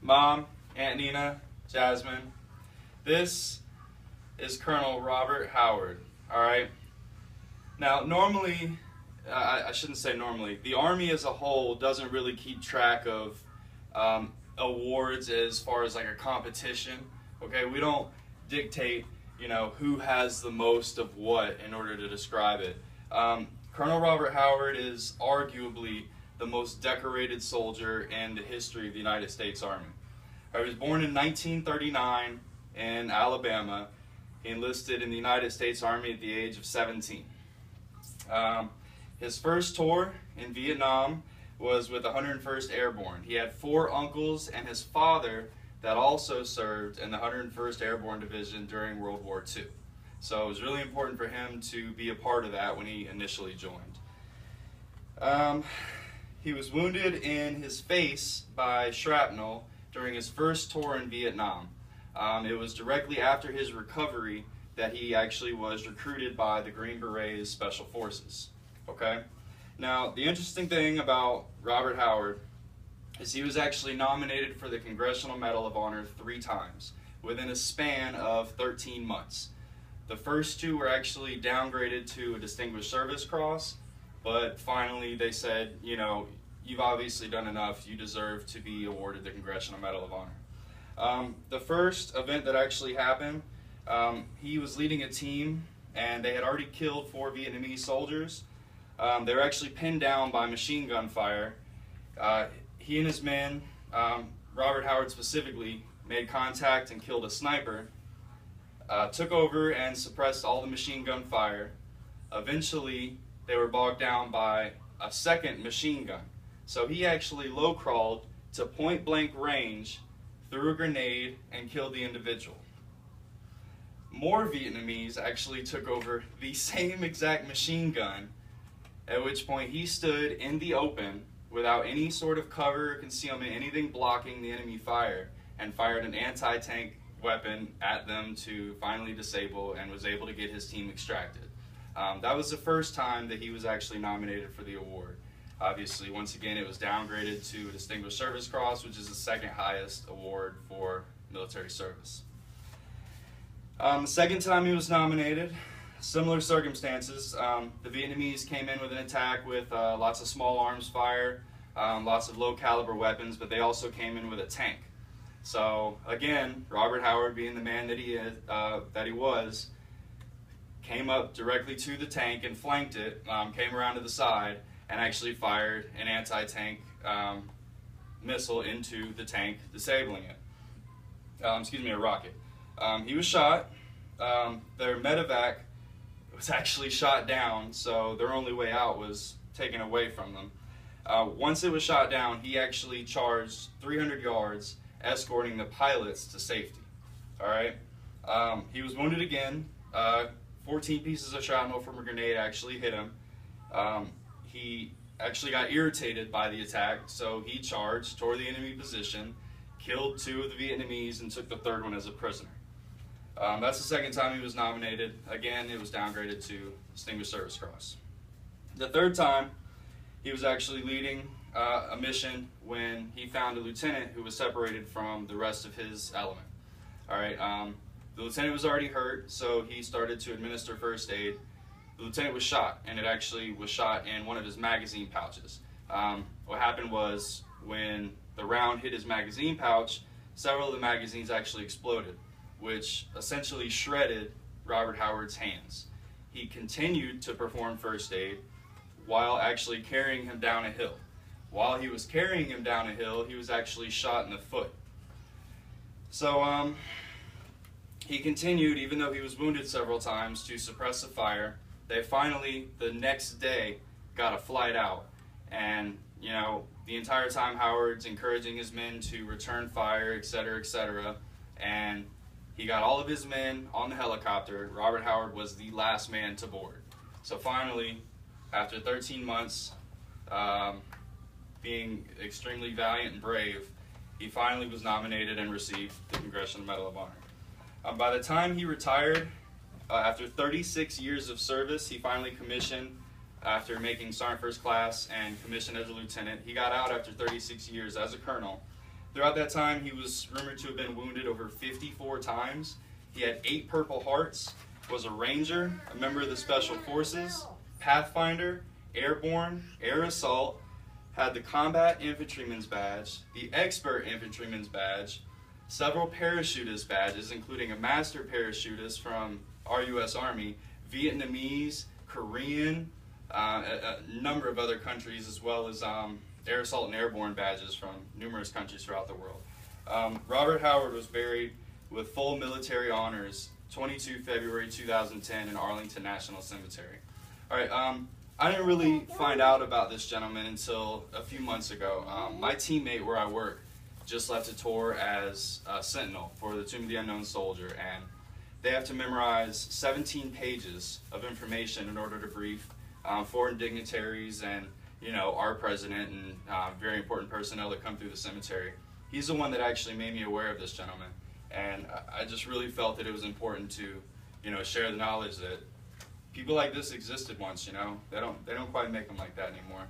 Mom, Aunt Nina, Jasmine, this is Colonel Robert Howard, all right? Now, normally, I shouldn't say normally, the Army as a whole doesn't really keep track of awards as far as like a competition, okay? We don't dictate, who has the most of what in order to describe it. Colonel Robert Howard is arguably the most decorated soldier in the history of the United States Army. He was born in 1939 in Alabama. He enlisted in the United States Army at the age of 17. His first tour in Vietnam was with 101st Airborne. He had 4 uncles and his father that also served in the 101st Airborne Division during World War II. So it was really important for him to be a part of that when he initially joined. He was wounded in his face by shrapnel during his first tour in Vietnam. It was directly after his recovery that he actually was recruited by the Green Berets Special Forces. Okay? Now, the interesting thing about Robert Howard is he was actually nominated for the Congressional Medal of Honor 3 times within a span of 13 months. The first 2 were actually downgraded to a Distinguished Service Cross, but finally they said, you've obviously done enough, you deserve to be awarded the Congressional Medal of Honor. The first event that actually happened, he was leading a team and they had already killed 4 Vietnamese soldiers. They were actually pinned down by machine gun fire. He and his men, Robert Howard specifically, made contact and killed a sniper, took over and suppressed all the machine gun fire. Eventually, they were bogged down by a second machine gun. So he actually low crawled to point blank range, threw a grenade, and killed the individual. More Vietnamese actually took over the same exact machine gun, at which point he stood in the open without any sort of cover or concealment, anything blocking the enemy fire, and fired an anti-tank weapon at them to finally disable and was able to get his team extracted. That was the first time that he was actually nominated for the award. Obviously, once again, it was downgraded to a Distinguished Service Cross, which is the second highest award for military service. The second time he was nominated, similar circumstances. The Vietnamese came in with an attack with lots of small arms fire, lots of low caliber weapons, but they also came in with a tank. So again, Robert Howard, being the man that he was, came up directly to the tank and flanked it, came around to the side, and actually fired an anti-tank missile into the tank, disabling it. A rocket. He was shot. Their medevac was actually shot down, so their only way out was taken away from them. Once it was shot down, he actually charged 300 yards, escorting the pilots to safety. All right. He was wounded again. 14 pieces of shrapnel from a grenade actually hit him. He actually got irritated by the attack, so he charged, tore the enemy position, killed 2 of the Vietnamese, and took the 3rd one as a prisoner. That's the second time he was nominated. Again, it was downgraded to Distinguished Service Cross. The 3rd time, he was actually leading a mission when he found a lieutenant who was separated from the rest of his element. All right, the lieutenant was already hurt, so he started to administer first aid. The lieutenant was shot, and it actually was shot in one of his magazine pouches. What happened was when the round hit his magazine pouch, several of the magazines actually exploded, which essentially shredded Robert Howard's hands. He continued to perform first aid while actually carrying him down a hill. While he was carrying him down a hill, he was actually shot in the foot. So he continued, even though he was wounded several times, to suppress the fire. They finally, the next day, got a flight out. And, the entire time Howard's encouraging his men to return fire, etc., etc., and he got all of his men on the helicopter. Robert Howard was the last man to board. So finally, after 13 months, being extremely valiant and brave, he finally was nominated and received the Congressional Medal of Honor. By the time he retired, after 36 years of service, he finally commissioned after making Sergeant First Class and commissioned as a lieutenant. He got out after 36 years as a colonel. Throughout that time, he was rumored to have been wounded over 54 times. He had 8 Purple Hearts, was a Ranger, a member of the Special Forces, Pathfinder, Airborne, Air Assault, had the Combat Infantryman's Badge, the Expert Infantryman's Badge, several parachutist badges, including a Master Parachutist from our U.S. Army, Vietnamese, Korean, a number of other countries, as well as Air Assault and Airborne badges from numerous countries throughout the world. Robert Howard was buried with full military honors 22 February 2010 in Arlington National Cemetery. All right, I didn't really find out about this gentleman until a few months ago. My teammate where I work just left a tour as a sentinel for the Tomb of the Unknown Soldier, and they have to memorize 17 pages of information in order to brief foreign dignitaries and our president and very important personnel that come through the cemetery. He's the one that actually made me aware of this gentleman, and I just really felt that it was important to share the knowledge that people like this existed once. They don't quite make them like that anymore.